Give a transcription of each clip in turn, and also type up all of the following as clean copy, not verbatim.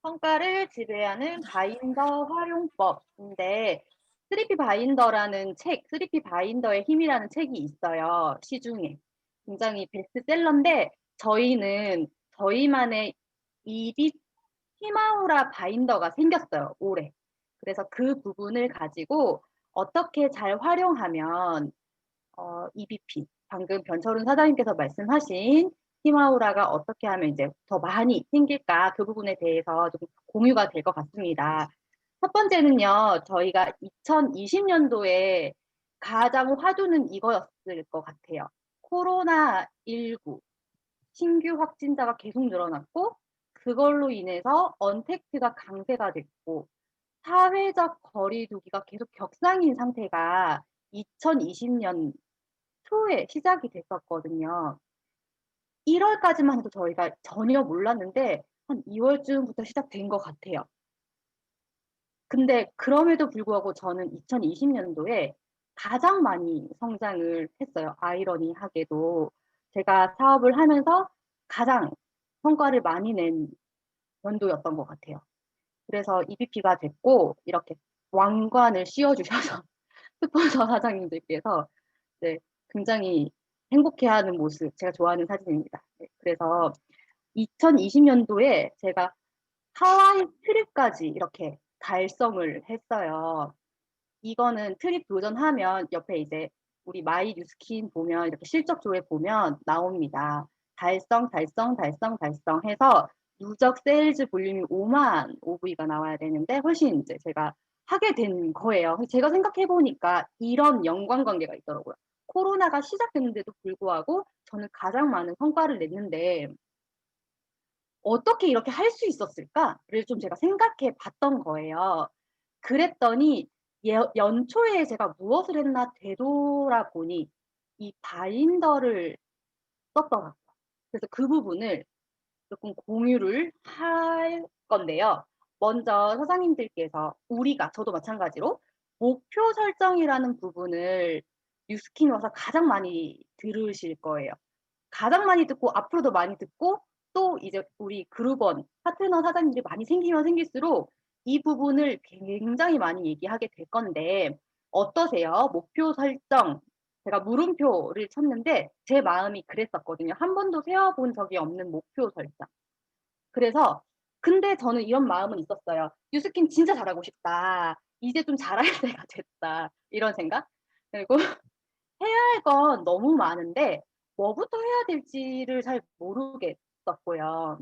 성과를 지배하는 바인더 활용법인데, 스리피 바인더라는 책, 스리피 바인더의 힘이라는 책이 있어요. 시중에. 굉장히 베스트셀러인데, 저희는 저희만의 이비 히마우라 바인더가 생겼어요, 올해. 그래서 그 부분을 가지고 어떻게 잘 활용하면 EBP, 방금 변철훈 사장님께서 말씀하신 히마우라가 어떻게 하면 이제 더 많이 생길까, 그 부분에 대해서 좀 공유가 될 것 같습니다. 첫 번째는요, 저희가 2020년도에 가장 화두는 이거였을 것 같아요. 코로나19 신규 확진자가 계속 늘어났고, 그걸로 인해서 언택트가 강세가 됐고, 사회적 거리 두기가 계속 격상인 상태가 2020년 초에 시작이 됐었거든요. 1월까지만 해도 저희가 전혀 몰랐는데 한 2월쯤부터 시작된 것 같아요. 근데 그럼에도 불구하고 저는 2020년도에 가장 많이 성장을 했어요. 아이러니하게도 제가 사업을 하면서 가장 성과를 많이 낸 연도였던 것 같아요. 그래서 EBP가 됐고 이렇게 왕관을 씌워주셔서 스폰서 사장님들께서 네, 굉장히 행복해하는 모습, 제가 좋아하는 사진입니다. 네, 그래서 2020년도에 제가 하와이 트립까지 이렇게 달성을 했어요. 이거는 트립 도전하면 옆에 이제 우리 마이 뉴스킨 보면 이렇게 실적조회 보면 나옵니다. 달성, 달성, 달성, 달성 해서 누적 세일즈 볼륨이 5만 OV가 나와야 되는데 훨씬 이제 제가 하게 된 거예요. 제가 생각해 보니까 이런 연관관계가 있더라고요. 코로나가 시작됐는데도 불구하고 저는 가장 많은 성과를 냈는데 어떻게 이렇게 할 수 있었을까를 좀 제가 생각해 봤던 거예요. 그랬더니 연초에 제가 무엇을 했나 되돌아보니 이 바인더를 썼더라고요. 그래서 그 부분을 조금 공유를 할 건데요. 먼저 사장님들께서 우리가 저도 마찬가지로 목표 설정이라는 부분을 뉴스킨 와서 가장 많이 들으실 거예요. 가장 많이 듣고 앞으로도 많이 듣고 또 이제 우리 그룹원 파트너 사장님들이 많이 생기면 생길수록 이 부분을 굉장히 많이 얘기하게 될 건데 어떠세요? 목표 설정. 제가 물음표를 쳤는데 제 마음이 그랬었거든요. 한 번도 세워본 적이 없는 목표 설정. 그래서 근데 저는 이런 마음은 있었어요. '뉴스킨 진짜 잘하고 싶다. 이제 좀 잘할 때가 됐다.' 이런 생각? 그리고 해야 할 건 너무 많은데 뭐부터 해야 될지를 잘 모르겠었고요.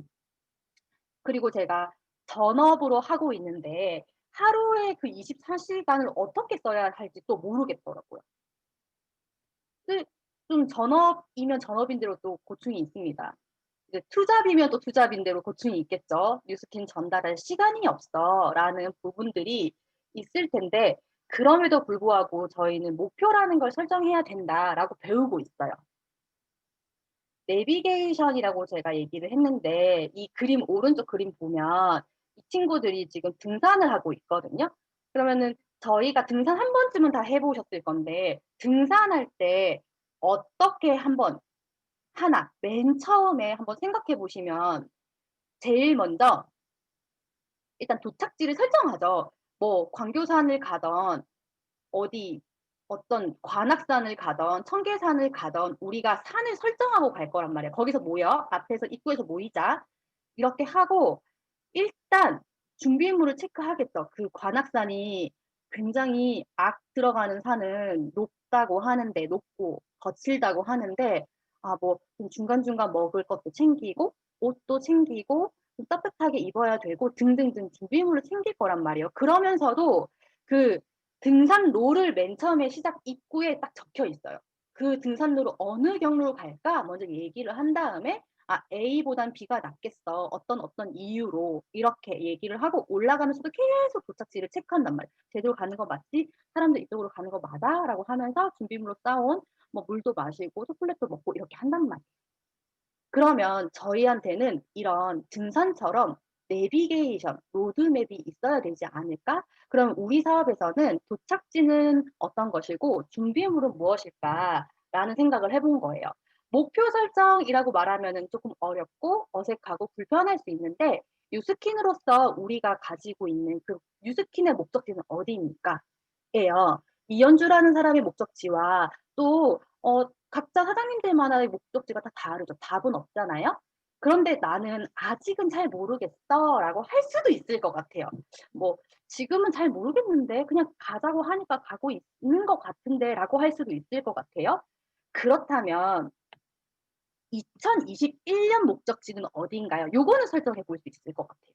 그리고 제가 전업으로 하고 있는데 하루에 그 24시간을 어떻게 써야 할지 또 모르겠더라고요. 그 좀 전업이면 전업인 대로 또 고충이 있습니다. 이제 투잡이면 또 투잡인 대로 고충이 있겠죠. "뉴스킨 전달할 시간이 없어."라는 부분들이 있을 텐데 그럼에도 불구하고 저희는 '목표라는 걸 설정해야 된다.'라고 배우고 있어요. 내비게이션이라고 제가 얘기를 했는데 이 그림 오른쪽 그림 보면 이 친구들이 지금 등산을 하고 있거든요. 그러면은 저희가 등산 한 번쯤은 다 해 보셨을 건데 등산할 때 어떻게 한번 하나 맨 처음에 한번 생각해 보시면 제일 먼저 일단 도착지를 설정하죠. 뭐 광교산을 가든 어디 어떤 관악산을 가든 청계산을 가든 우리가 산을 설정하고 갈 거란 말이에요. "거기서 모여. 앞에서 입구에서 모이자." 이렇게 하고 일단 준비물을 체크하겠죠. 그 관악산이 굉장히 악 들어가는 산은 높다고 하는데 높고 거칠다고 하는데 뭐 좀 중간중간 먹을 것도 챙기고 옷도 챙기고 좀 따뜻하게 입어야 되고 등등등 준비물을 챙길 거란 말이에요. 그러면서도 그 등산로를 맨 처음에 시작 입구에 딱 적혀 있어요. 그 등산로를 어느 경로로 갈까 먼저 얘기를 한 다음에 A보단 B가 낫겠어. 어떤 이유로 이렇게 얘기를 하고 올라가면서도 계속 도착지를 체크한단 말이에요. "제대로 가는 거 맞지? 사람들 이쪽으로 가는 거 맞아?"라고 하면서 준비물로 싸온 뭐 물도 마시고 초콜릿도 먹고 이렇게 한단 말이에요. 그러면 저희한테는 이런 등산처럼 내비게이션, 로드맵이 있어야 되지 않을까? 그럼 우리 사업에서는 '도착지는 어떤 것이고 준비물은 무엇일까?'라는 생각을 해본 거예요. 목표 설정이라고 말하면은 쪼끔 어렵고 어색하고 불편할 수 있는데 뉴스킨으로서 우리가 가지고 있는 그 뉴스킨의 목적지는 어디입니까? 예요. 이연주라는 사람의 목적지와 또 각자 사장님들마다의 목적지가 다 다르죠. 답은 없잖아요. 그런데 "나는 아직은 잘 모르겠어."라고 할 수도 있을 것 같아요. 뭐 "지금은 잘 모르겠는데 그냥 가자고 하니까 가고 있는 것 같은데."라고 할 수도 있을 것 같아요. 그렇다면 2021년 목적지는 어디인가요? 요거는 설정해 볼 수 있을 것 같아요.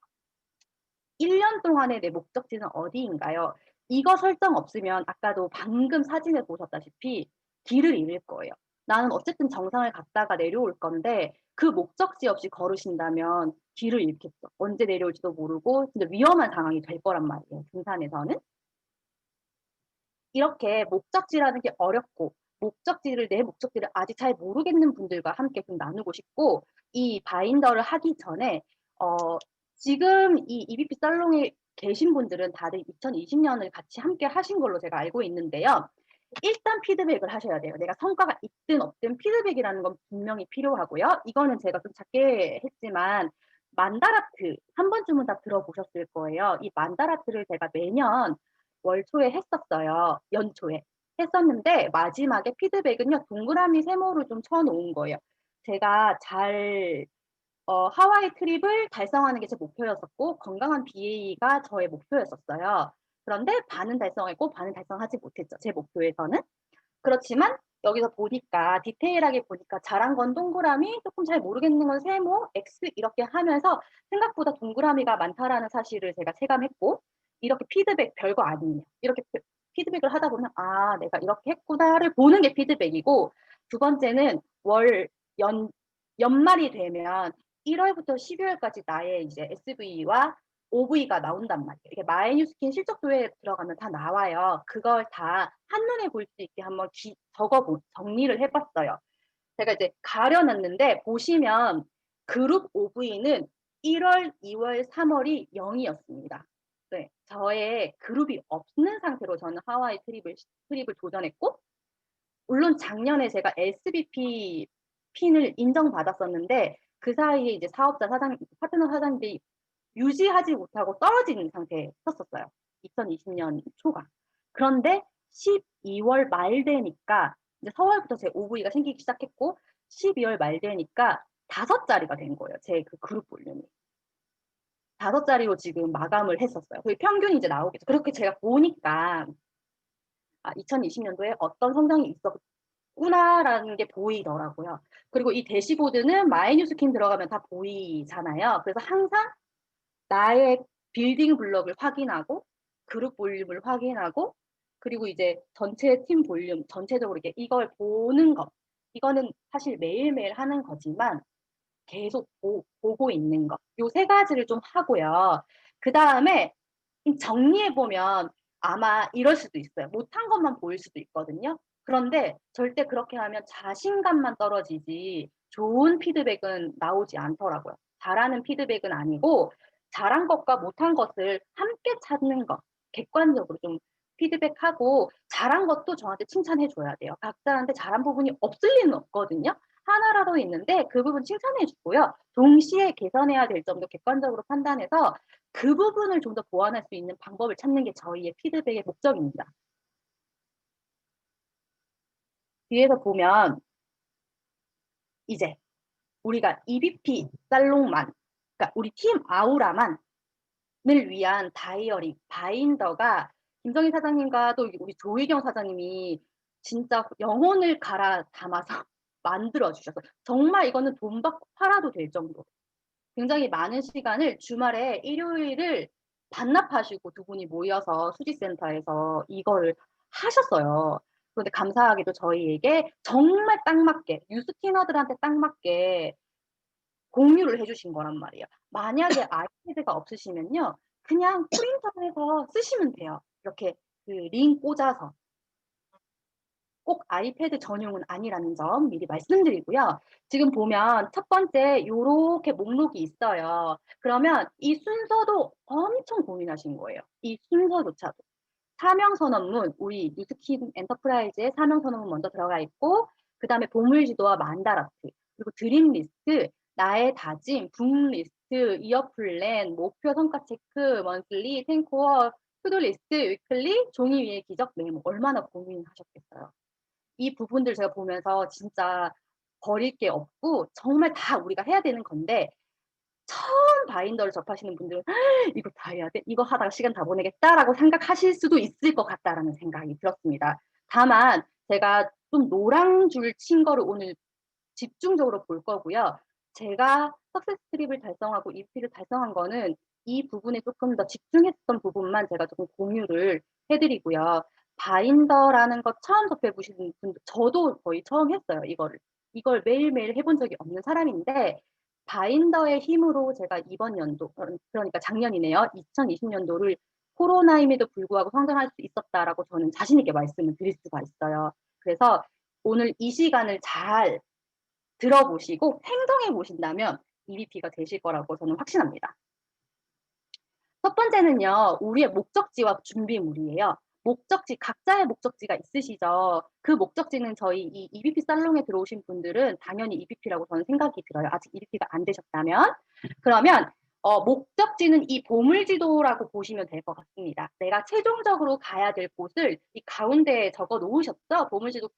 1년 동안의 내 목적지는 어디인가요? 이거 설정 없으면 아까도 방금 사진을 보셨다시피 길을 잃을 거예요. 나는 어쨌든 정상을 갔다가 내려올 건데 그 목적지 없이 걸으신다면 길을 잃겠죠. 언제 내려올지도 모르고 진짜 위험한 상황이 될 거란 말이에요, 등산에서는. 이렇게 목적지라는 게 어렵고 내 목적지를 아직 잘 모르겠는 분들과 함께 좀 나누고 싶고, 이 바인더를 하기 전에 어 지금 이 EBP 살롱에 계신 분들은 다들 2020 년을 같이 함께 하신 걸로 제가 알고 있는데요. 일단 피드백을 하셔야 돼요. 내가 성과가 있든 없든 피드백이라는 건 분명히 필요하고요. 이거는 제가 좀 작게 했지만 만다라트 한 번쯤은 다 들어보셨을 거예요. 이 만다라트를 제가 매년 월 초에 했었어요. 연초에. 했었는데 마지막에 피드백은요, 동그라미 세모를 좀 쳐 놓은 거예요. 제가 잘 하와이 트립을 달성하는 게 제 목표였었고 건강한 BA가 저의 목표였었어요. 그런데 반은 달성했고 반은 달성하지 못했죠, 제 목표에서는. 그렇지만 여기서 보니까 디테일하게 보니까 잘한 건 동그라미, 쪼끔 잘 모르겠는 건 세모, X 이렇게 하면서 생각보다 동그라미가 많다라는 사실을 제가 체감했고, 이렇게 피드백 별거 아니에요. 이렇게 피드백을 하다 보면 '아 내가 이렇게 했구나.'를 보는 게 피드백이고, 두 번째는 연 연말이 되면 1 월부터 12 월까지 나의 이제 SV와 OV가 나온단 말이에요. 이게 마이뉴스킨 실적표에 들어가면 다 나와요. 그걸 다 한눈에 볼 수 있게 한번 정리를 해 봤어요. 제가 이제 가려 놨는데 보시면 그룹 OV는 1 월, 2 월, 3 월이 0 이었습니다. 네. 저의 그룹이 없는 상태로 저는 하와이 트립을 도전했고, 물론 작년에 제가 SBP 핀을 인정받았었는데 그 사이에 이제 파트너 사장들이 유지하지 못하고 떨어진 상태에 섰었어요, 2020년 초가. 그런데 12월 말 되니까 이제 4 월부터 제 OV가 생기기 시작했고 12월 말 되니까 5 자리가 된 거예요, 제 그 그룹 볼륨이. 5 자리로 지금 마감을 했었어요. 그 평균이 이제 나오겠죠. 그렇게 제가 보니까 '아 2020 년도에 어떤 성장이 있었구나.'라는 게 보이더라고요. 그리고 이 대시보드는 마이뉴스킨 들어가면 다 보이잖아요. 그래서 항상 나의 빌딩 블록을 확인하고 그룹 볼륨을 확인하고 그리고 이제 전체 팀 볼륨 전체적으로 이렇게 이걸 보는 것, 이거는 사실 매일매일 하는 거지만 계속 보고 있는 것, 요 세 가지를 좀 하고요. 그다음에 좀 정리해 보면 아마 이럴 수도 있어요. 못한 것만 보일 수도 있거든요. 그런데 절대 그렇게 하면 자신감만 떨어지지 좋은 피드백은 나오지 않더라고요. 잘하는 피드백은 아니고 잘한 것과 못한 것을 함께 찾는 것, 객관적으로 좀 피드백하고 잘한 것도 저한테 칭찬해 줘야 돼요. 각자한테 잘한 부분이 없을 리는 없거든요. 하나라도 있는데 그 부분 칭찬해 주고요. 동시에 개선해야 될 점도 객관적으로 판단해서 그 부분을 좀 더 보완할 수 있는 방법을 찾는 게 저희의 피드백의 목적입니다. 뒤에서 보면 이제 우리가 EBP 살롱만, 그러니까 우리 팀 아우라만을 위한 다이어리, 바인더가 김정희 사장님과 또 우리 조희경 사장님이 진짜 영혼을 갈아 담아서 만들어 주셨어요. 정말 이거는 돈 받고 팔아도 될 정도로. 굉장히 많은 시간을 주말에 일요일을 반납하시고 두 분이 모여서 수지센터에서 이거를 하셨어요. 그런데 감사하게도 저희에게 정말 딱 맞게 뉴스키너들한테 딱 맞게 공유를 해 주신 거란 말이에요. 만약에 아이패드가 없으시면요, 그냥 프린터해서 쓰시면 돼요. 이렇게 그 링 꽂아서. 꼭 아이패드 전용은 아니라는 점 미리 말씀드리고요. 지금 보면 첫 번째 요렇게 목록이 있어요. 그러면 이 순서도 엄청 고민하신 거예요, 이 순서조차도. 사명 선언문, 우리 뉴스킨 엔터프라이즈의 사명 선언문 먼저 들어가 있고, 그다음에 보물 지도와 만다라트, 그리고 드림 리스트, 나의 다짐, 북 리스트, 이어 플랜, 목표 성과 체크, 먼슬리, 10코어, 투두리스트, 위클리, 종이 위에 기적 메모. 얼마나 고민하셨겠어요. 이 부분들 제가 보면서 진짜 버릴 게 없고 정말 다 우리가 해야 되는 건데, 처음 바인더를 접하시는 분들은 이거 다 해야 돼? 이거 하다가 시간 다 보내겠다라고 생각하실 수도 있을 것 같다라는 생각이 들었습니다. 다만 제가 좀 노랑줄 친 거를 오늘 집중적으로 볼 거고요. 제가 석세스 트립을 달성하고 EP를 달성한 거는 이 부분에 조금 더 집중했던 부분만 제가 조금 공유를 해드리고요. 바인더라는 거 처음 접해보시는 분들, 저도 거의 처음 했어요, 이거를. 이걸 매일매일 해본 적이 없는 사람인데, 바인더의 힘으로 제가 이번 연도, 그러니까 작년이네요. 2020년도를 코로나임에도 불구하고 성장할 수 있었다라고 저는 자신있게 말씀을 드릴 수가 있어요. 그래서 오늘 이 시간을 잘 들어보시고 행동해 보신다면 EVP가 되실 거라고 저는 확신합니다. 첫 번째는요, 우리의 목적지와 준비물이에요. 목적지, 각자의 목적지가 있으시죠? 그 목적지는 저희 이 EVP 살롱에 들어오신 분들은 당연히 EVP라고 저는 생각이 들어요. 아직 EVP가 안 되셨다면. 그러면 목적지는 이 보물지도라고 보시면 될 것 같습니다. 내가 최종적으로 가야 될 곳을 이 가운데에 적어 놓으셨죠? 보물지도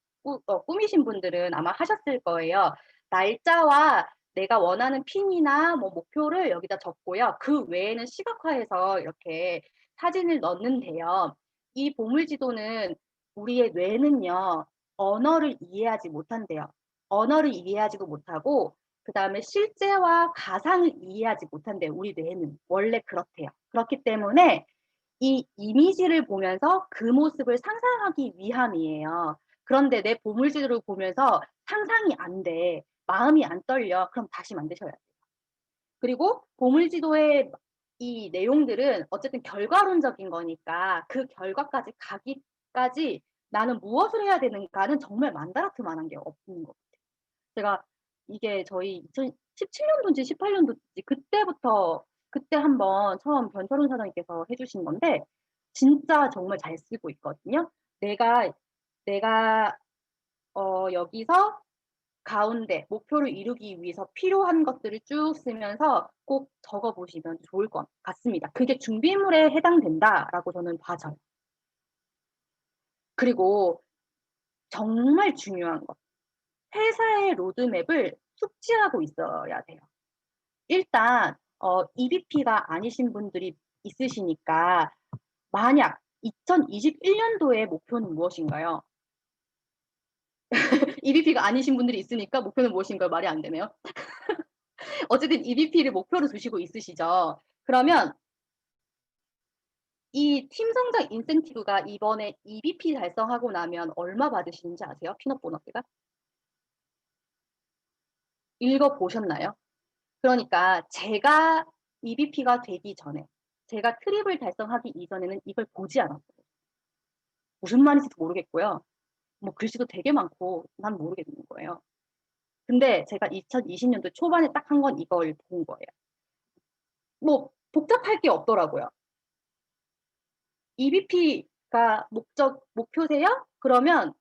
꾸미신 분들은 아마 하셨을 거예요. 날짜와 내가 원하는 핀이나 뭐 목표를 여기다 적고요. 그 외에는 시각화해서 이렇게 사진을 넣는데요. 이 보물지도는 우리의 뇌는요, 언어를 이해하지 못한대요. 언어를 이해하지도 못하고, 그 다음에 실제와 가상을 이해하지 못한대요. 우리 뇌는. 원래 그렇대요. 그렇기 때문에 이 이미지를 보면서 그 모습을 상상하기 위함이에요. 그런데 내 보물지도를 보면서 상상이 안 돼. 마음이 안 떨려. 그럼 다시 만드셔야 돼요. 그리고 보물지도의 이 내용들은 어쨌든 결과론적인 거니까 그 결과까지 가기까지 나는 무엇을 해야 되는가는 정말 만다라트만한 게 없는 것 같아요. 제가 이게 저희 2017년도인지 18년도인지 그때부터 그때 한번 처음 변철훈 사장님께서 해주신 건데 진짜 정말 잘 쓰고 있거든요. 내가 여기서 가운데 목표를 이루기 위해서 필요한 것들을 쭉 쓰면서 꼭 적어보시면 좋을 것 같습니다. 그게 준비물에 해당된다라고 저는 봐져요. 그리고 정말 중요한 것. 회사의 로드맵을 숙지하고 있어야 돼요. 일단 EVP가 아니신 분들이 있으시니까 만약 2021년도의 목표는 무엇인가요? EVP가 아니신 분들이 있으니까 목표는 무엇인가요? 말이 안 되네요. 어쨌든 EVP를 목표로 두시고 있으시죠. 그러면 이 팀 성장 인센티브가 이번에 EVP 달성하고 나면 얼마 받으시는지 아세요? 피넛 보너스가? 읽어보셨나요? 그러니까 제가 EVP가 되기 전에, 제가 트립을 달성하기 이전에는 이걸 보지 않았어요. 무슨 말인지도 모르겠고요. 뭐 글씨도 되게 많고 난 모르겠는 거예요. 근데 제가 2020년도 초반에 딱 한 건 이걸 본 거예요. 뭐 복잡할 게 없더라고요. EVP가 목표세요? 그러면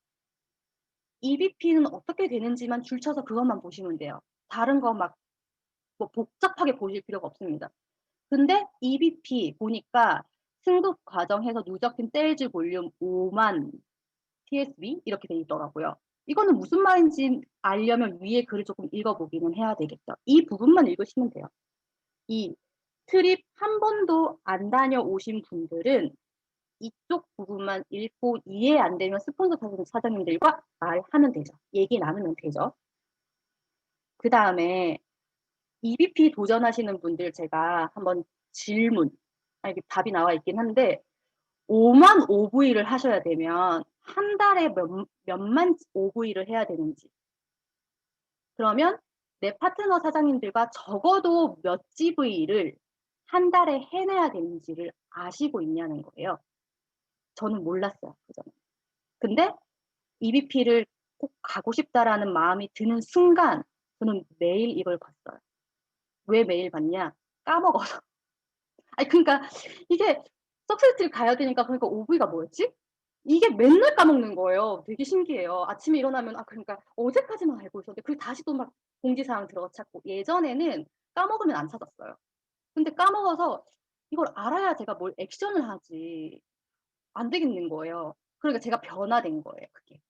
EVP는 어떻게 되는지만 줄쳐서 그것만 보시면 돼요. 다른 거 막 뭐 복잡하게 보실 필요가 없습니다. 근데 EVP 보니까 승급 과정에서 누적된 세일즈 볼륨 5만 TSB 이렇게 돼 있더라고요. 이거는 무슨 말인지 알려면 위에 글을 조금 읽어보기는 해야 되겠죠. 이 부분만 읽으시면 돼요. 이 트립 한 번도 안 다녀오신 분들은 이쪽 부분만 읽고 이해 안 되면 스폰서 사장님들과 말하면 되죠. 얘기 나누면 되죠. 그 다음에 EVP 도전하시는 분들 제가 한번 질문, 이게 답이 나와 있긴 한데 5만 OV를 하셔야 되면 한 달에 몇만 OV를 해야 되는지, 그러면 내 파트너 사장님들과 적어도 몇 GV를 한 달에 해내야 되는지를 아시고 있냐는 거예요. 저는 몰랐어요. 그전에. 근데 EVP를 꼭 가고 싶다라는 마음이 드는 순간 저는 매일 이걸 봤어요. 왜 매일 봤냐? 까먹어서. 아니 그러니까 이게 석세스를 가야 되니까 그러니까 OV가 뭐였지? 이게 맨날 까먹는 거예요. 되게 신기해요. 아침에 일어나면 그러니까 어제까지만 알고 있었는데 그 다시 또 막 공지사항 들어가 찾고 예전에는 까먹으면 안 찾았어요. 근데 까먹어서 이걸 알아야 제가 뭘 액션을 하지 안 되겠는 거예요. 그러니까 제가 변화된 거예요, 그게.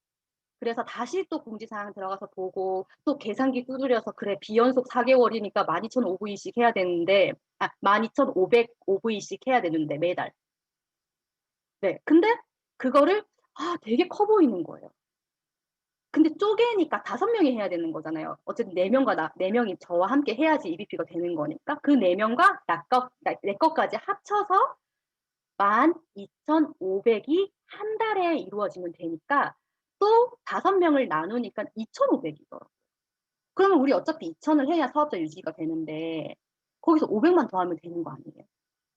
그래서 다시 또 공지사항 들어가서 보고 또 계산기 두드려서 그래 비연속 4개월이니까 12,500V씩 해야 되는데 12,500OV씩 해야 되는데 매달. 네. 근데 그거를 되게 커 보이는 거예요. 근데 쪼개니까 5명이 해야 되는 거잖아요. 어쨌든 4명이 저와 함께 해야지 EBP가 되는 거니까 그 4명과 내 것까지 합쳐서 12,500이 한 달에 이루어지면 되니까 또 5명을 나누니까 2,500이더라고요. 그러면 우리 어차피 2,000을 해야 사업자 유지가 되는데 거기서 500만 더하면 되는 거 아니에요?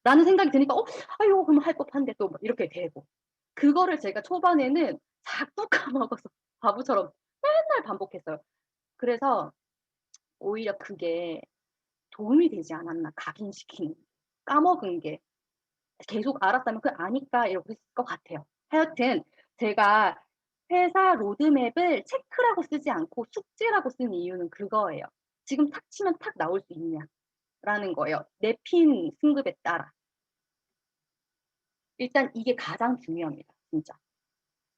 라는 생각이 드니까 아유 그럼 할 법한데 또 이렇게 되고. 그거를 제가 초반에는 자꾸 까먹어서 바보처럼 맨날 반복했어요. 그래서 오히려 그게 도움이 되지 않았나 각인시키는 까먹은 게. 계속 알았다면 아니까 이러고 있을 것 같아요. 하여튼 제가 회사 로드맵을 체크라고 쓰지 않고 숙제라고 쓴 이유는 그거예요. 지금 탁 치면 탁 나올 수 있냐라는 거예요. 내 핀 승급에 따라. 일단 이게 가장 중요합니다. 진짜.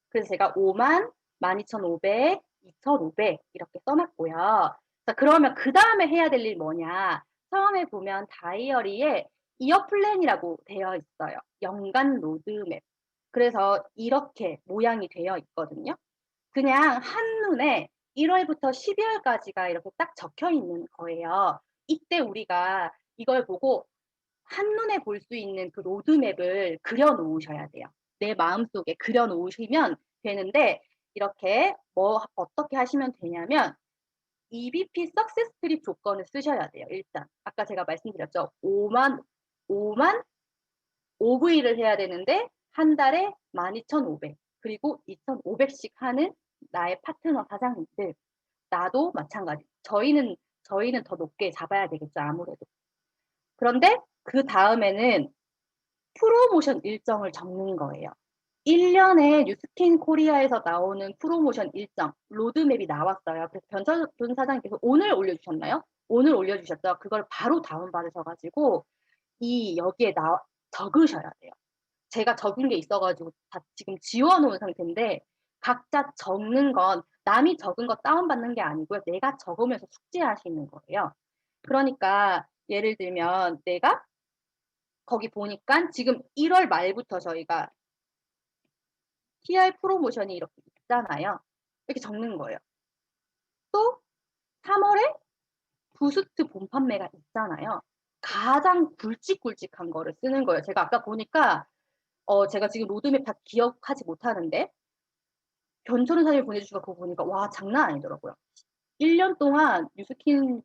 그래서 제가 5만, 12,500, 2,500 이렇게 써놨고요. 자, 그러면 그 다음에 해야 될 일 뭐냐. 처음에 보면 다이어리에 이어 플랜이라고 되어 있어요. 연간 로드맵. 그래서 이렇게 모양이 되어 있거든요. 그냥 한눈에 1월부터 12월까지가 이렇게 딱 적혀 있는 거예요. 이때 우리가 이걸 보고 한눈에 볼 수 있는 그 로드맵을 그려 놓으셔야 돼요. 내 마음속에 그려 놓으시면 되는데 이렇게 어떻게 하시면 되냐면 EBP 석세스 트립 조건을 쓰셔야 돼요. 일단 아까 제가 말씀드렸죠. 5만 OV를 해야 되는데 한 달에 12,500 그리고 2,500씩 하는 나의 파트너 사장님들 나도 마찬가지. 저희는 더 높게 잡아야 되겠죠. 아무래도. 그런데 그 다음에는 프로모션 일정을 적는 거예요. 1년에 뉴스킨 코리아에서 나오는 프로모션 일정, 로드맵이 나왔어요. 그래서 변철준 사장님께서 오늘 올려주셨나요? 오늘 올려주셨죠. 그걸 바로 다운받으셔가지고 여기에 적으셔야 돼요. 제가 적은 게 있어가지고 다 지금 지워놓은 상태인데 각자 적는 건 남이 적은 거 다운받는 게 아니고요. 내가 적으면서 숙지하시는 거예요. 그러니까 예를 들면 내가 거기 보니까 지금 1월 말부터 저희가 TR 프로모션이 이렇게 있잖아요. 이렇게 적는 거예요. 또 3월에 부스트 본 판매가 있잖아요. 가장 굵직굵직한 거를 쓰는 거예요. 제가 아까 보니까 제가 지금 로드맵 다 기억하지 못하는데 변철은 사진을 보내주시고 그거 보니까 와 장난 아니더라고요. 1년 동안 뉴스킨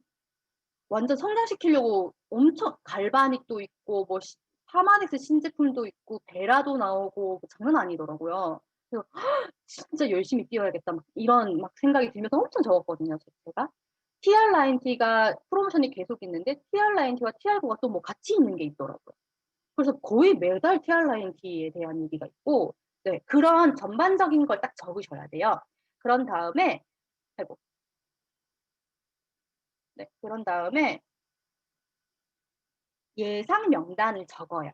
완전 성장시키려고 엄청 갈바닉도 있고 뭐 파마넥스 신제품도 있고 베라도 나오고 장난 아니더라고요. 그래서 진짜 열심히 뛰어야겠다 막 이런 막 생각이 들면서 엄청 적었거든요. 제가 TR9T가 프로모션이 계속 있는데 TR9T와 TR9가 또 뭐 같이 있는 게 있더라고요. 그래서 거의 매달 TR9T에 대한 얘기가 있고 네, 그런 전반적인 걸 딱 적으셔야 돼요. 그런 다음에 아이고 네, 그런 다음에 예상 명단을 적어요.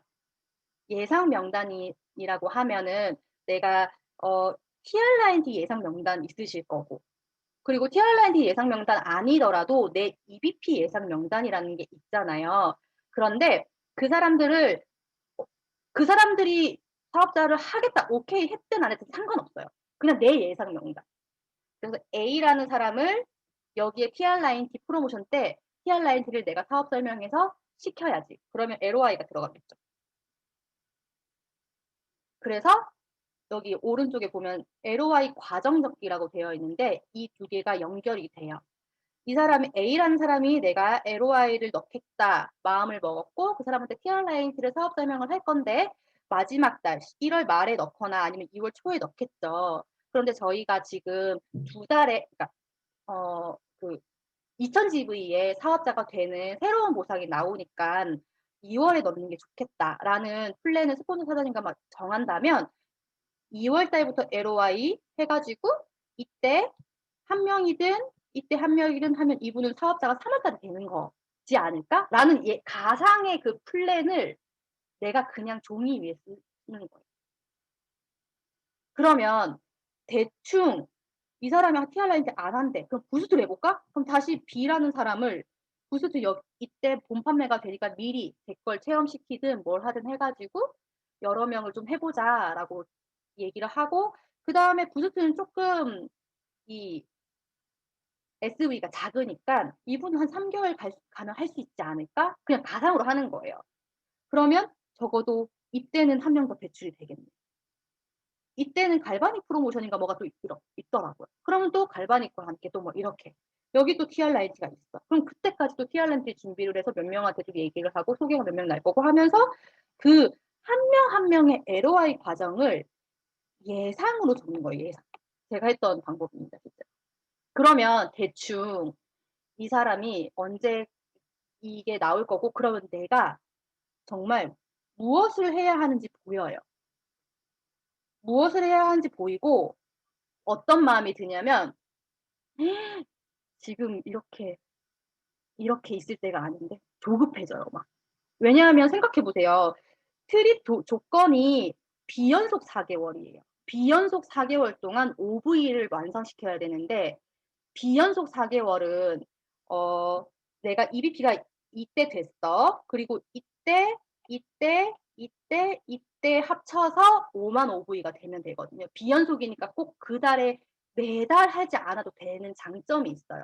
예상 명단이라고 하면은 내가 TR9T 예상 명단 있으실 거고 그리고 TR9T 예상 명단 아니더라도 내 EBP 예상 명단이라는 게 있잖아요. 그런데 그 사람들이 사업자를 하겠다 오케이 했든 안 했든 상관없어요. 그냥 내 예상 명단. 그래서 A라는 사람을 여기에 TR9T 프로모션 때 TR9T를 내가 사업 설명해서 시켜야지. 그러면 LOI가 들어가겠죠. 그래서 여기 오른쪽에 보면 LOI 과정 적기라고 되어 있는데 이 두 개가 연결이 돼요. 이 사람이 A라는 사람이 내가 LOI를 넣겠다 마음을 먹었고 그 사람한테 TR9T를 사업 설명을 할 건데 마지막 달 1월 말에 넣거나 아니면 2월 초에 넣겠죠. 그런데 저희가 지금 두 달에 그러니까 그 2000GV의 사업자가 되는 새로운 보상이 나오니까 2월에 넣는 게 좋겠다라는 플랜을 스폰서 사장님과 정한다면 2월 달부터 LOI 해가지고 이때 한 명이든 하면 이분은 사업자가 3월 달에 되는 거 않을까?'라는 가상의 그 플랜을 내가 그냥 종이 위에 쓰는 거예요. 그러면 대충 '이 사람이 TR 라인티 안 한대. 그럼 부스트를 해 볼까?' 그럼 다시 B라는 사람을 부스트 이때 본 판매가 되니까 미리 제 걸 체험시키든 뭘 하든 해 가지고 "여러 명을 좀 해 보자."라고 얘기를 하고, 그다음에 부스트는 쪼끔 이 SV가 작으니까 '이분은 한 3 개월 가면 할 수 있지 않을까?' 그냥 가상으로 하는 거예요. 그러면 적어도 이때는 한 명 더 배출이 되겠네. 이때는 갈바닉 프로모션인가 뭐가 또 있더라고요. 그러면 또 갈바닉과 함께 또 뭐 이렇게 여기 또 TR 라이트가 있어. 그럼 그때까지 또 TR 라이트 준비를 해서 몇 명한테 좀 얘기를 하고 소개가 몇 명 날 거고 하면서 그 한 명 한 명의 LOI 과정을 예상으로 적는 거예요, 예상. 제가 했던 방법입니다, 진짜. 그러면 대충 이 사람이 언제 이게 나올 거고, 그러면 내가 정말 무엇을 해야 하는지 보여요. 무엇을 해야 하는지 보이고 어떤 마음이 드냐면 지금 이렇게 있을 때가 아닌데 조급해져요, 막. 왜냐하면 생각해 보세요. 트립 조건이 비연속 4 개월이에요. 비연속 4 개월 동안 OV를 완성시켜야 되는데, 비연속 4 개월은 어 내가 EBP가 이때 됐어. 그리고 이때 합쳐서 5만 OV가 되면 되거든요. 비연속이니까 꼭 그 달에 매달 하지 않아도 되는 장점이 있어요.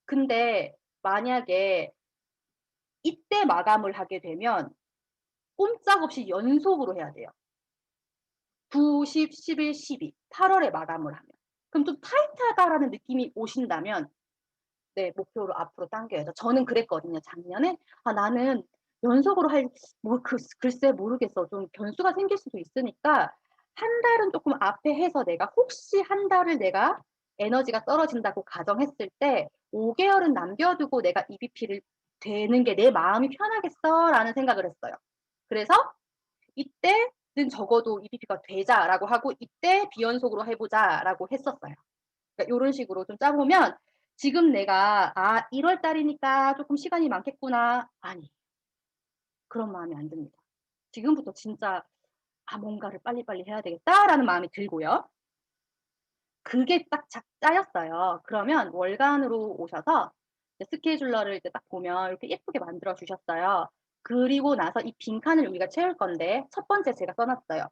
근데 만약에 이때 마감을 하게 되면 꼼짝없이 연속으로 해야 돼요. 9, 10, 11, 12 8 월에 마감을 하면. 그럼 좀 타이트하다라는 느낌이 오신다면 네, 목표를 앞으로 당겨야죠. 저는 그랬거든요, 작년에. '아 나는 연속으로 할 뭐 글쎄 모르겠어. 좀 변수가 생길 수도 있으니까 한 달은 쪼끔 앞에 해서 내가 혹시 한 달을 내가 에너지가 떨어진다고 가정했을 때 5 개월은 남겨 두고 내가 EBP를 되는 게 내 마음이 편하겠어.'라는 생각을 했어요. 그래서 '이때는 적어도 EBP가 되자.'라고 하고 '이때 비연속으로 해 보자.'라고 했었어요. 그러니까 요런 식으로 좀 짜 보면 지금 내가 '아 1월 달이니까 쪼끔 시간이 많겠구나.' 아니, 그런 마음이 안 듭니다. 지금부터 진짜 '아 뭔가를 빨리빨리 해야 되겠다.'라는 마음이 들고요. 그게 딱 짜였어요. 그러면 월간으로 오셔서 이제 스케줄러를 이제 딱 보면 이렇게 예쁘게 만들어 주셨어요. 그리고 나서 이 빈칸을 우리가 채울 건데 첫 번째 제가 써 놨어요.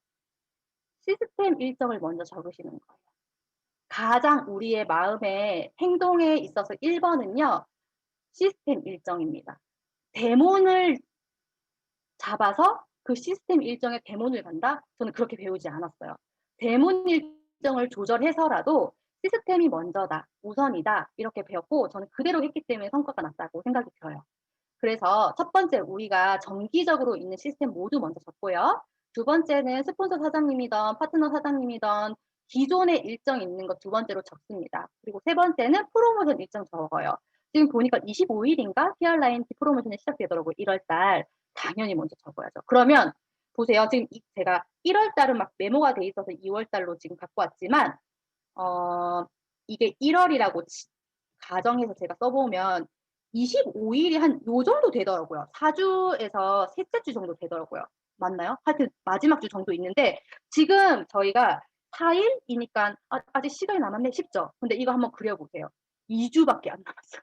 시스템 일정을 먼저 적으시는 거예요. 가장 우리의 마음의 행동에 있어서 1 번은요, 시스템 일정입니다. 데몬을 잡아서 그 시스템 일정에 데몬을 간다? 저는 그렇게 배우지 않았어요. 데몬 일정을 조절해서라도 '시스템이 먼저다. 우선이다.' 이렇게 배웠고 저는 그대로 했기 때문에 성과가 났다고 생각이 들어요. 그래서 첫 번째 우리가 정기적으로 있는 시스템 모두 먼저 적고요. 두 번째는 스폰서 사장님이든 파트너 사장님이든 기존에 일정 있는 거 두 번째로 적습니다. 그리고 세 번째는 프로모션 일정 적어요. 지금 보니까 25 일인가 TR라인티 프로모션이 시작되더라고요, 1월 달. 당연히 먼저 적어야죠. 그러면 보세요. 지금 제가 1월 달은 막 메모가 돼 있어서 2월 달로 지금 갖고 왔지만 어 이게 1 월이라고 가정해서 제가 써 보면 25 일이 한 요 정도 되더라고요. 4 주에서 셋째 주 정도 되더라고요. 맞나요? 하여튼 마지막 주 정도 있는데 지금 저희가 4 일이니깐 '아 아직 시간이 남았네.' 싶죠? 근데 이거 한번 그려 보세요. 2 주밖에 안 남았어요.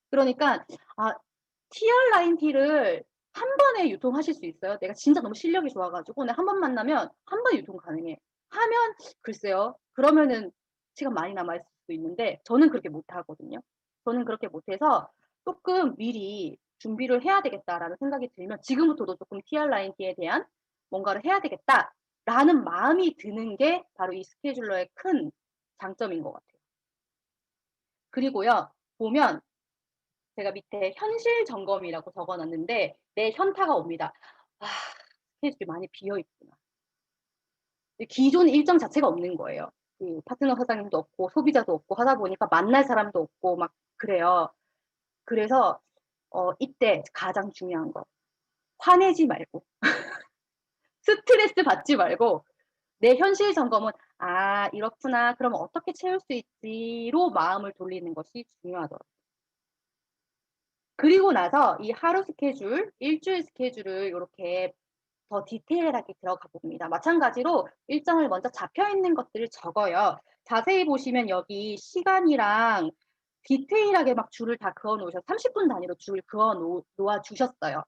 그러니까 아 TR 라인티를 한 번에 유통하실 수 있어요? 내가 진짜 너무 실력이 좋아 가지고 '내가 한 번 만나면 한 번에 유통 가능해.' 하면 글쎄요. 그러면은 시간 많이 남아 있을 수도 있는데 저는 그렇게 못 하거든요. 저는 그렇게 못 해서 쪼끔 미리 '준비를 해야 되겠다.'라는 생각이 들면 지금부터도 쪼끔 'TR 라인티에 대한 뭔가를 해야 되겠다.'라는 마음이 드는 게 바로 이 스케줄러의 큰 장점인 것 같아요. 그리고요, 보면 제가 밑에 현실 점검이라고 적어 놨는데 내 현타가 옵니다. '아 스케줄이 많이 비어 있구나.' 기존 일정 자체가 없는 거예요. 그 파트너 사장님도 없고 소비자도 없고 하다 보니까 만날 사람도 없고 막 그래요. 그래서 이때 가장 중요한 거, 화내지 말고 스트레스 받지 말고 내 현실 점검은 '아 이렇구나. 그럼 어떻게 채울 수 있지.'로 마음을 돌리는 것이 중요하더라고요. 그리고 나서 이 하루 스케줄, 일주일 스케줄을 요렇게 더 디테일하게 들어가 봅니다. 마찬가지로 일정을 먼저 잡혀 있는 것들을 적어요. 자세히 보시면 여기 시간이랑 디테일하게 막 줄을 다 그어 놓으셔서 30분 단위로 줄 그어 놓아 주셨어요.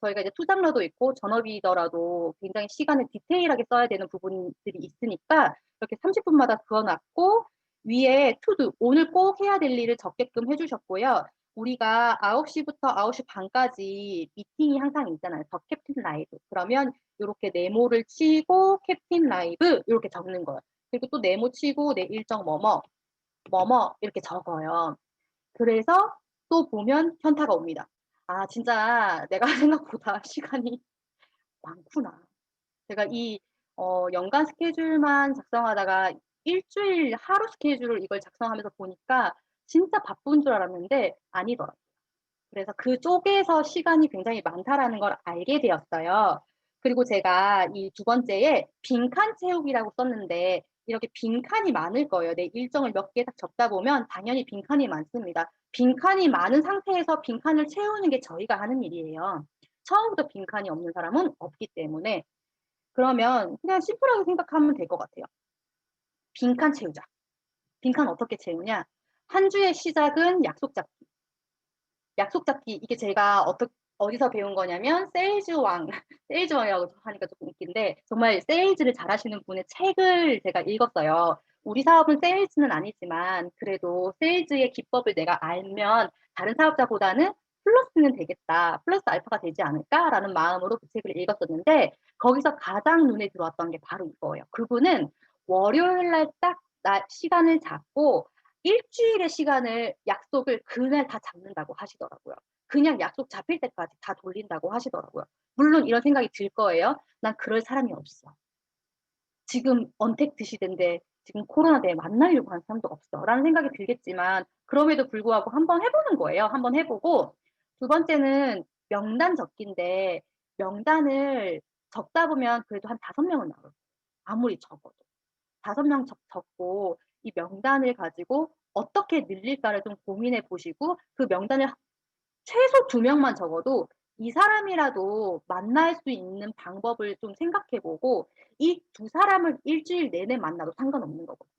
저희가 이제 투잡러도 있고 전업이더라도 굉장히 시간을 디테일하게 써야 되는 부분들이 있으니까 이렇게 30분마다 그어 놨고 위에 투두 오늘 꼭 해야 될 일을 적게끔 해 주셨고요. 우리가 9시부터 9시 반까지 미팅이 항상 있잖아요. 더 캡틴 라이브. 그러면 요렇게 네모를 치고 캡틴 라이브 요렇게 적는 거예요. 그리고 또 네모 치고 내 일정 뭐뭐, 뭐뭐 이렇게 적어요. 그래서 또 보면 현타가 옵니다. 아, 진짜 내가 생각보다 시간이 많구나. 제가 이 연간 스케줄만 작성하다가 일주일 하루 스케줄을 이걸 작성하면서 보니까 진짜 바쁜 줄 알았는데 아니더라고요. 그래서 그쪽에서 시간이 굉장히 많다라는 걸 알게 되었어요. 그리고 제가 이 두 번째에 빈칸 채우기라고 썼는데 이렇게 빈칸이 많을 거예요. 내 일정을 몇 개 딱 적다 보면 당연히 빈칸이 많습니다. 빈칸이 많은 상태에서 빈칸을 채우는 게 저희가 하는 일이에요. 처음부터 빈칸이 없는 사람은 없기 때문에. 그러면 그냥 심플하게 생각하면 될 것 같아요. 빈칸 채우자. 빈칸 어떻게 채우냐? 한 주의 시작은 약속 잡기. 약속 잡기 이게 제가 어디서 배운 거냐면 세일즈왕 세일즈왕이라고 하니까 조금 웃긴데 정말 세일즈를 잘하시는 분의 책을 제가 읽었어요. 우리 사업은 세일즈는 아니지만 그래도 세일즈의 기법을 내가 알면 다른 사업자보다는 플러스는 되겠다. 플러스 알파가 되지 않을까라는 마음으로 그 책을 읽었었는데 거기서 가장 눈에 들어왔던 게 바로 이거예요. 그분은 월요일 날 딱 시간을 잡고 일주일의 시간을 약속을 그날 다 잡는다고 하시더라고요. 그냥 약속 잡힐 때까지 다 돌린다고 하시더라고요. 물론 이런 생각이 들 거예요. 난 그럴 사람이 없어. 지금 언택트 시대인데 지금 코로나 때문에 만나려고 하는 사람도 없어. 라는 생각이 들겠지만 그럼에도 불구하고 한번 해보는 거예요. 한번 해보고 두 번째는 명단 적기인데 명단을 적다 보면 그래도 한 5명은 나와요. 아무리 적어도. 5명 적고 이 명단을 가지고 어떻게 늘릴까를 좀 고민해 보시고 그 명단을 최소 2명만 적어도 이 사람이라도 만날 수 있는 방법을 좀 생각해 보고 이 두 사람을 일주일 내내 만나도 상관없는 거거든요.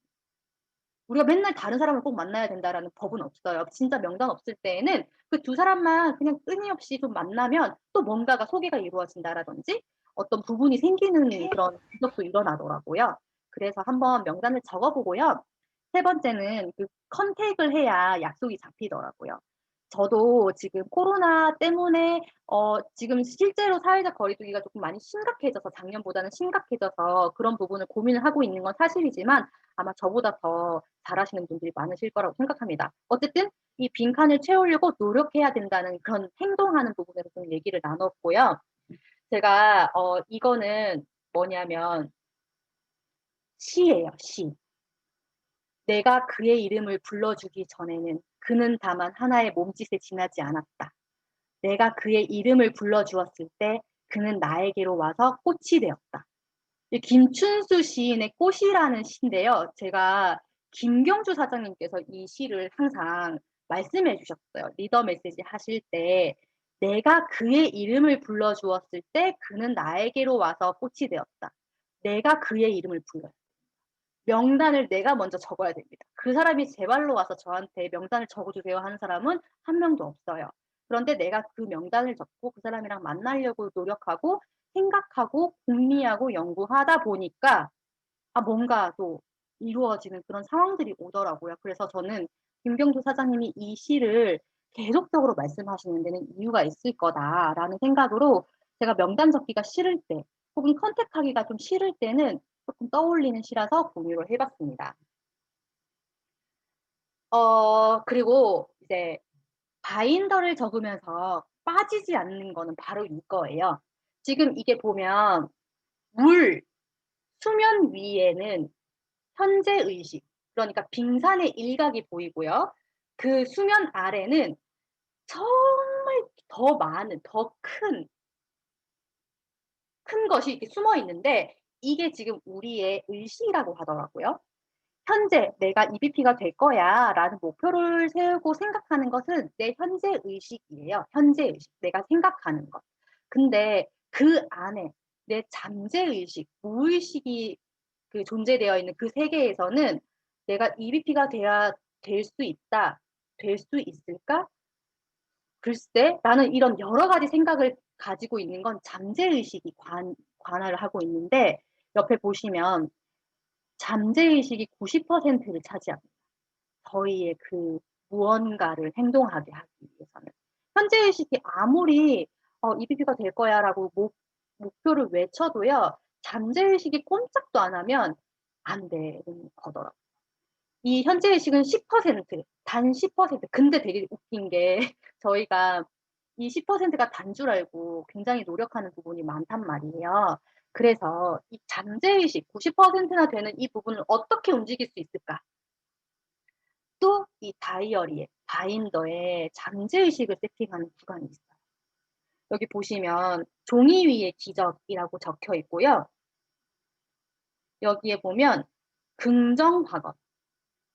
우리가 맨날 다른 사람을 꼭 만나야 된다라는 법은 없어요. 진짜 명단 없을 때에는 그 두 사람만 그냥 끊임없이 좀 만나면 또 뭔가가 소개가 이루어진다라든지 어떤 부분이 생기는 그런 기적도 일어나더라고요. 그래서 한번 명단을 적어보고요. 세 번째는 그 컨택을 해야 약속이 잡히더라고요. 저도 지금 코로나 때문에 지금 실제로 사회적 거리두기가 조금 많이 심각해져서 작년보다는 심각해져서 그런 부분을 고민을 하고 있는 건 사실이지만 아마 저보다 더 잘하시는 분들이 많으실 거라고 생각합니다. 어쨌든 이 빈칸을 채우려고 노력해야 된다는 그런 행동하는 부분에서 좀 얘기를 나눴고요. 제가 이거는 뭐냐면 시예요, 시. 내가 그의 이름을 불러주기 전에는 그는 다만 하나의 몸짓에 지나지 않았다. 내가 그의 이름을 불러주었을 때 그는 나에게로 와서 꽃이 되었다. 김춘수 시인의 꽃이라는 시인데요. 제가 김경주 사장님께서 이 시를 항상 말씀해 주셨어요. 리더 메시지 하실 때 내가 그의 이름을 불러주었을 때 그는 나에게로 와서 꽃이 되었다. 내가 그의 이름을 불러요. 명단을 내가 먼저 적어야 됩니다. 그 사람이 제 발로 와서 저한테 명단을 적어주세요 하는 사람은 한 명도 없어요. 그런데 내가 그 명단을 적고 그 사람이랑 만나려고 노력하고 생각하고 궁리하고 연구하다 보니까 뭔가 또 이루어지는 그런 상황들이 오더라고요. 그래서 저는 김경수 사장님이 이 시를 계속적으로 말씀하시는 데는 이유가 있을 거다라는 생각으로 제가 명단 적기가 싫을 때 혹은 컨택하기가 좀 싫을 때는 조금 떠올리는 시라서 공유를 해봤습니다. 그리고 이제 바인더를 적으면서 빠지지 않는 거는 바로 이거예요. 지금 이게 보면 물, 수면 위에는 현재 의식, 그러니까 빙산의 일각이 보이고요. 그 수면 아래는 정말 더 많은, 더 큰 것이 이렇게 숨어 있는데 이게 지금 우리의 의식이라고 하더라고요. 현재 내가 EBP가 될 거야 라는 목표를 세우고 생각하는 것은 내 현재 의식이에요. 현재 의식. 내가 생각하는 것. 근데 그 안에 내 잠재 의식, 무의식이 그 존재되어 있는 그 세계에서는 내가 EBP가 돼야 될 수 있다. 될 수 있을까? 글쎄, 나는 이런 여러 가지 생각을 가지고 있는 건 잠재의식이 관할을 하고 있는데, 옆에 보시면 잠재의식이 90%를 차지합니다. 저희의 그 무언가를 행동하게 하기 위해서는. 현재의식이 아무리 EBP가 될 거야 라고 목표를 외쳐도요, 잠재의식이 꼼짝도 안 하면 안 되는 거더라고요. 이 현재의식은 10%, 단 10%. 근데 되게 웃긴 게 저희가 이 10%가 단 줄 알고 굉장히 노력하는 부분이 많단 말이에요. 그래서 이 잠재의식 90%나 되는 이 부분을 어떻게 움직일 수 있을까? 또 이 다이어리에, 바인더에 잠재의식을 세팅하는 구간이 있어요. 여기 보시면 종이 위에 기적이라고 적혀 있고요. 여기에 보면 긍정학업,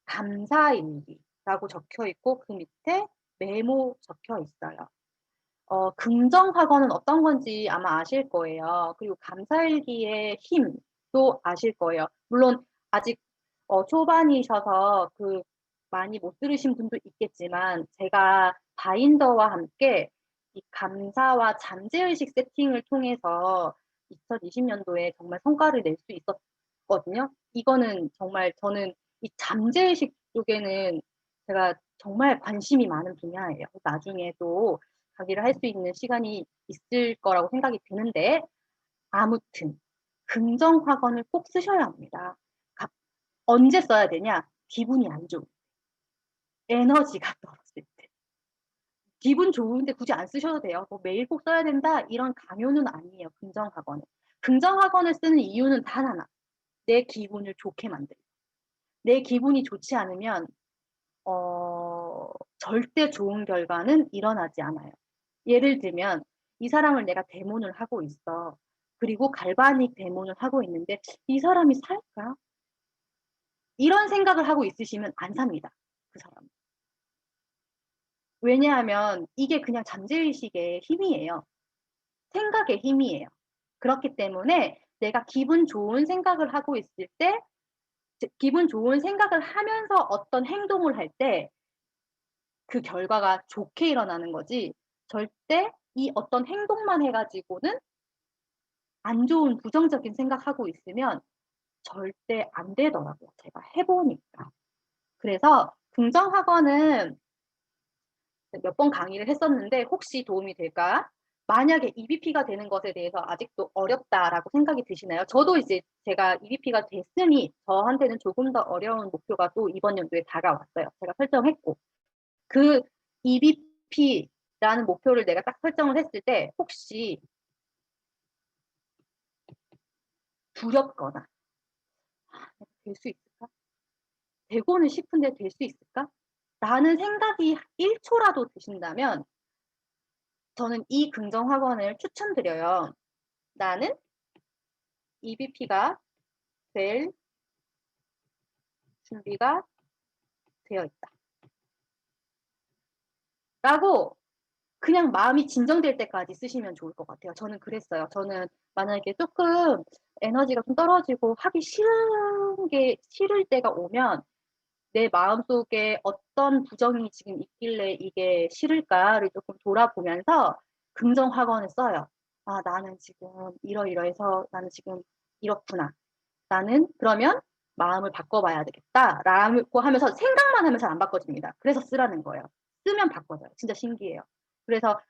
감사일기라고 적혀 있고 그 밑에 메모 적혀 있어요. 긍정학원은 어떤 건지 아마 아실 거예요. 그리고 감사일기의 힘도 아실 거예요. 물론 아직 초반이셔서 그 많이 못 들으신 분도 있겠지만 제가 바인더와 함께 이 감사와 잠재의식 세팅을 통해서 2020년도에 정말 성과를 낼 수 있었거든요. 이거는 정말 저는 이 잠재의식 쪽에는 제가 정말 관심이 많은 분야예요. 나중에 또 강의를 할 수 있는 시간이 있을 거라고 생각이 드는데 아무튼 긍정학원을 꼭 쓰셔야 합니다. 언제 써야 되냐? 기분이 안 좋을 때, 에너지가 떨어질 때. 기분 좋은데 굳이 안 쓰셔도 돼요. 뭐 매일 꼭 써야 된다 이런 강요는 아니에요. 긍정학원은. 긍정학원을 쓰는 이유는 단 하나. 내 기분을 좋게 만들고. 내 기분이 좋지 않으면 절대 좋은 결과는 일어나지 않아요. 예를 들면 이 사람을 내가 대모를 하고 있어. 그리고 갈바닉 대모를 하고 있는데 이 사람이 살까? 이런 생각을 하고 있으시면 안 삽니다. 그 사람. 왜냐하면 이게 그냥 잠재의식의 힘이에요. 생각의 힘이에요. 그렇기 때문에 내가 기분 좋은 생각을 하고 있을 때, 기분 좋은 생각을 하면서 어떤 행동을 할 때 그 결과가 좋게 일어나는 거지 절대 이 어떤 행동만 해가지고는 안 좋은 부정적인 생각하고 있으면 절대 안 되더라고요. 제가 해보니까. 그래서 긍정학원은 몇 번 강의를 했었는데 혹시 도움이 될까? 만약에 EBP가 되는 것에 대해서 아직도 어렵다라고 생각이 드시나요? 저도 이제 제가 EBP가 됐으니 저한테는 조금 더 어려운 목표가 또 이번 연도에 다가왔어요. 제가 설정했고. 그 EBP라는 목표를 내가 딱 설정을 했을 때 혹시 두렵거나 될 수 있을까? 되고는 싶은데 될 수 있을까? 라는 생각이 1초라도 드신다면 저는 이 긍정학원을 추천드려요. 나는 EBP가 될 준비가 되어 있다. 라고 그냥 마음이 진정될 때까지 쓰시면 좋을 것 같아요. 저는 그랬어요. 저는 만약에 조금 에너지가 좀 떨어지고 하기 싫을 때가 오면 내 마음속에 어떤 부정이 지금 있길래 이게 싫을까를 조금 돌아보면서 긍정학원을 써요. 아, 나는 지금 이러이러해서 나는 지금 이렇구나. 나는 그러면 마음을 바꿔봐야 되겠다라고 하면서 생각만 하면서 안 바꿔집니다. 그래서 쓰라는 거예요. 쓰면 바꿔져요. 진짜 신기해요. 그래서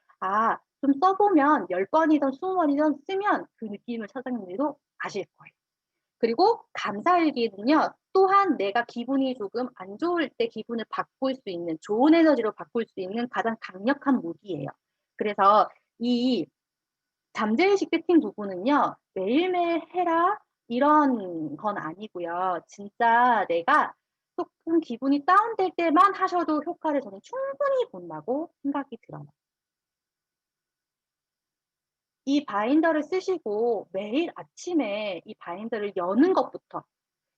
좀 써보면 10번이든 20번이든 쓰면 그 느낌을 사장님들도 아실 거예요. 그리고 감사일기는요. 또한 내가 기분이 조금 안 좋을 때 기분을 바꿀 수 있는 좋은 에너지로 바꿀 수 있는 가장 강력한 무기예요. 그래서 이 잠재의식 세팅 부분은요. 매일매일 해라 이런 건 아니고요. 진짜 내가 조금 기분이 다운될 때만 하셔도 효과를 저는 충분히 본다고 생각이 들어요. 이 바인더를 쓰시고 매일 아침에 이 바인더를 여는 것부터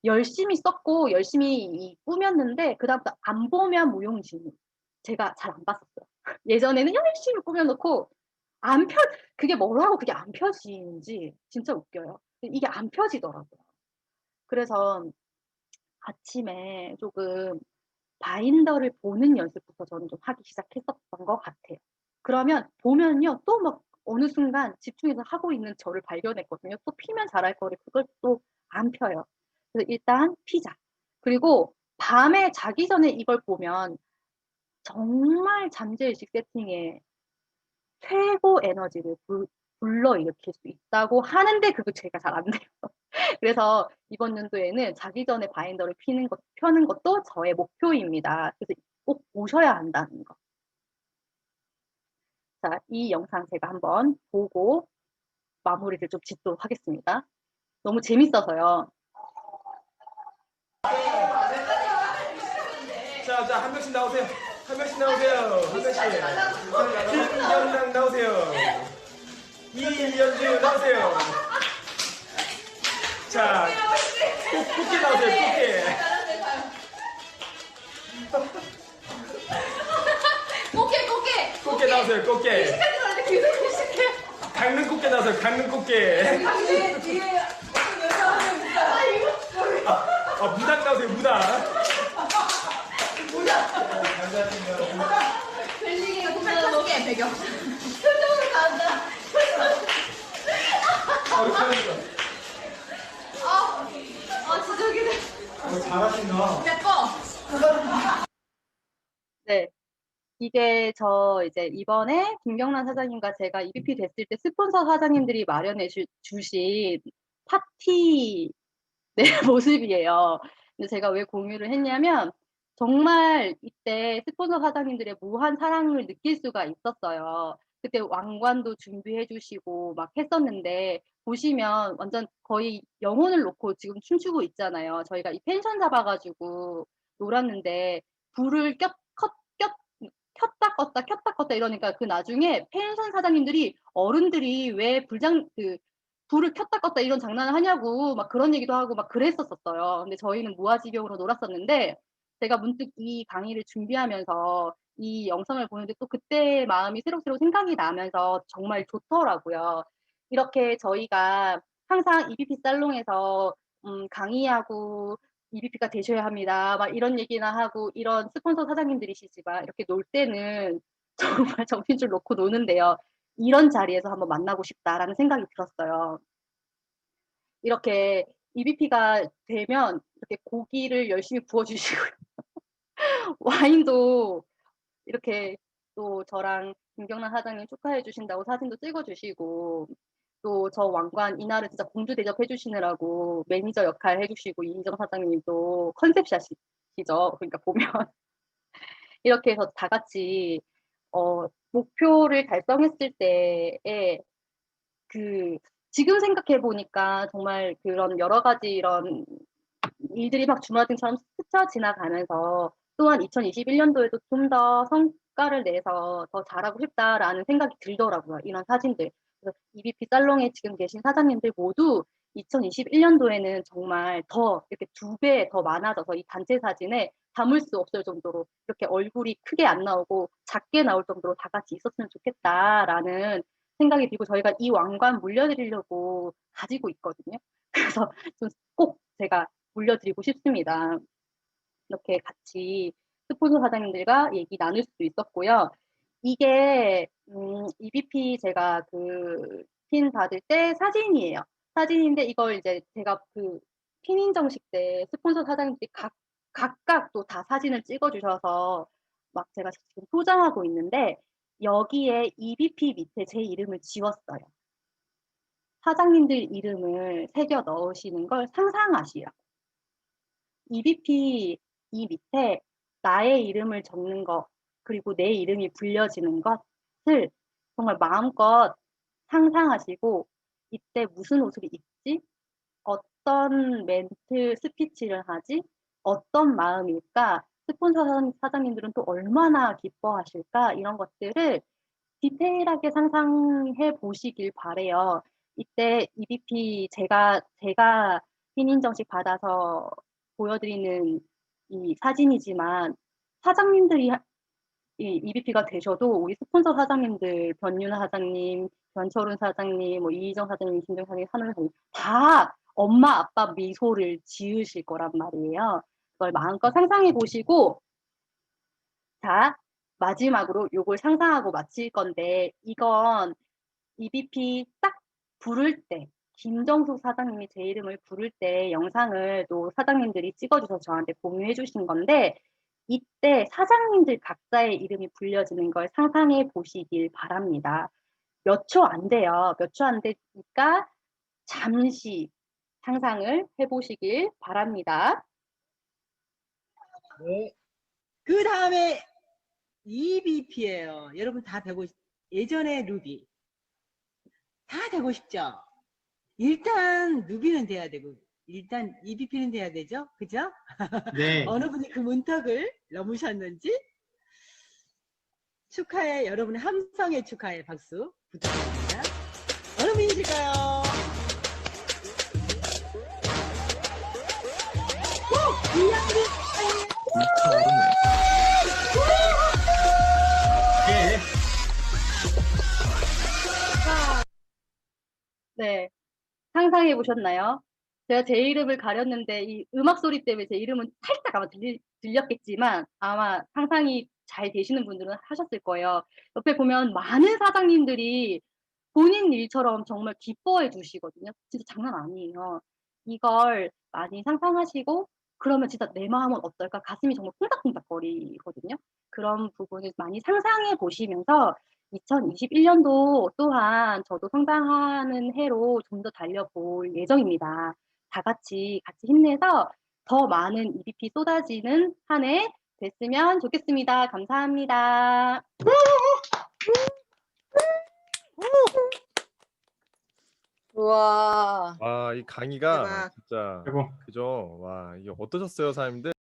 열심히 썼고 열심히 꾸몄는데 그다음부터 안 보면 무용지물. 제가 잘 안 봤었어요. 예전에는 열심히 꾸며놓고 안 펴 그게 뭐라고 그게 안 펴지는지 진짜 웃겨요. 이게 안 펴지더라고요. 그래서 아침에 조금 바인더를 보는 연습부터 저는 좀 하기 시작했었던 것 같아요. 그러면 보면요, 또 막 어느 순간 집중해서 하고 있는 저를 발견했거든요. 또 피면 잘할 거를 그걸 또 안 펴요. 그래서 일단 피자. 그리고 밤에 자기 전에 이걸 보면 정말 잠재의식 세팅에 최고 에너지를 불러일으킬 수 있다고 하는데 그거 제가 잘 안 돼요. 그래서 이번 연도에는 자기 전에 바인더를 펴는 것도 저의 목표입니다. 그래서 꼭 보셔야 한다는 거. 자, 이 영상 제가 한번 보고 마무리를 좀 짓도록 하겠습니다. 너무 재밌어서요. 자, 한 명씩 나오세요. 한 명씩 나오세요. 한 명씩. 김경남 나오세요. 이연주 나오세요. 자, 꽃게 나오세요. 꽃게 나오세요. 꽃게. 강릉 꽃게 나오세요. 강릉 꽃게. 무당 나오세요. 무당. 벨리기가 꽃게 배경. 표정을 간다. 지저귀네. 잘하신다. 예뻐. 네. 이게 저 이제 이번에 김경란 사장님과 제가 EBP 됐을 때 스폰서 사장님들이 마련해 주신 파티 네, 모습이에요. 근데 제가 왜 공유를 했냐면 정말 이때 스폰서 사장님들의 무한 사랑을 느낄 수가 있었어요. 그때 왕관도 준비해 주시고 막 했었는데 보시면 완전 거의 영혼을 놓고 지금 춤추고 있잖아요. 저희가 이 펜션 잡아가지고 놀았는데 불을 켰다 껐다 켰다 껐다 이러니까 그 나중에 펜션 사장님들이 어른들이 왜 불을 켰다 껐다 이런 장난을 하냐고 막 그런 얘기도 하고 막 그랬었어요. 근데 저희는 무아지경으로 놀았었는데 제가 문득 이 강의를 준비하면서 이 영상을 보는데 또 그때 마음이 새록새록 생각이 나면서 정말 좋더라고요. 이렇게 저희가 항상 EBP 살롱에서 강의하고 EBP가 되셔야 합니다. 막 이런 얘기나 하고 이런 스폰서 사장님들이시지만 이렇게 놀 때는 정말 정신줄 놓고 노는데요. 이런 자리에서 한번 만나고 싶다라는 생각이 들었어요. 이렇게 EBP가 되면 이렇게 고기를 열심히 구워주시고 와인도 이렇게 또 저랑 김경란 사장님 축하해 주신다고 사진도 찍어주시고 또 저 왕관 이날은 진짜 공주 대접해 주시느라고 매니저 역할 해주시고 이희정 사장님도 컨셉샷이시죠. 그러니까 보면 이렇게 해서 다 같이 목표를 달성했을 때에 지금 생각해 보니까 정말 그런 여러 가지 이런 일들이 막 주마등처럼 스쳐 지나가면서 또한 2021년도에도 좀 더 성과를 내서 더 잘하고 싶다라는 생각이 들더라고요. 이런 사진들. 그래서 EBP 살롱에 지금 계신 사장님들 모두 2021년도에는 정말 더 이렇게 2배 더 많아져서 이 단체 사진에 담을 수 없을 정도로 이렇게 얼굴이 크게 안 나오고 작게 나올 정도로 다 같이 있었으면 좋겠다라는 생각이 들고 저희가 이 왕관 물려드리려고 가지고 있거든요. 그래서 좀 꼭 제가 물려드리고 싶습니다. 이렇게 같이 스폰서 사장님들과 얘기 나눌 수도 있었고요. 이게 EBP 제가 핀 받을 때 사진이에요. 사진인데 이걸 이제 제가 핀 인정식 때 스폰서 사장님들이 각각 또 다 사진을 찍어주셔서 막 제가 지금 소장하고 있는데 여기에 EBP 밑에 제 이름을 지웠어요. 사장님들 이름을 새겨 넣으시는 걸 상상하시라고. EBP 이 밑에 나의 이름을 적는 것, 그리고 내 이름이 불려지는 것을 정말 마음껏 상상하시고, 이때 무슨 옷을 입지? 어떤 멘트 스피치를 하지? 어떤 마음일까? 스폰서 사장님들은 또 얼마나 기뻐하실까? 이런 것들을 디테일하게 상상해 보시길 바래요. 이때 EBP 제가 신인정식 받아서 보여드리는 이 사진이지만 사장님들이 이 EVP가 되셔도 우리 스폰서 사장님들 변윤아 사장님, 변철훈 사장님, 뭐 이희정 사장님, 김정 사장님, 한우 사장님 다 엄마 아빠 미소를 지으실 거란 말이에요. 그걸 마음껏 상상해 보시고 자 마지막으로 요걸 상상하고 마칠 건데 이건 EVP 딱 부를 때 김정숙 사장님이 제 이름을 부를 때 영상을 또 사장님들이 찍어주셔서 저한테 공유해 주신 건데 이때 사장님들 각자의 이름이 불려지는 걸 상상해 보시길 바랍니다. 몇 초 안 돼요. 몇 초 안 되니까 잠시 상상을 해보시길 바랍니다. 네. 그 다음에 EVP예요. 여러분 다 되고 예전에 루비 다 되고 싶죠? 일단 루비는 돼야 되고 일단 EVP는 돼야 되죠? 그죠? 네. 어느 분이 그 문턱을 넘으셨는지 축하해. 여러분의 함성의 축하해. 박수 부탁드립니다. 어느 분이실까요? 이양비 네. 네, 상상해 보셨나요? 제가 제 이름을 가렸는데 이 음악 소리 때문에 제 이름은 살짝 아마 들렸겠지만 아마 상상이 잘 되시는 분들은 하셨을 거예요. 옆에 보면 많은 사장님들이 본인 일처럼 정말 기뻐해 주시거든요. 진짜 장난 아니에요. 이걸 많이 상상하시고 그러면 진짜 내 마음은 어떨까? 가슴이 정말 콩닥콩닥거리거든요. 그런 부분을 많이 상상해 보시면서 2021년도 또한 저도 성장하는 해로 좀 더 달려볼 예정입니다. 다 같이 힘내서 더 많은 EVP 쏟아지는 한 해 됐으면 좋겠습니다. 감사합니다. 우와. 와, 이 강의가 대박. 진짜 아이고. 그죠? 와, 이게 어떠셨어요, 사장님들?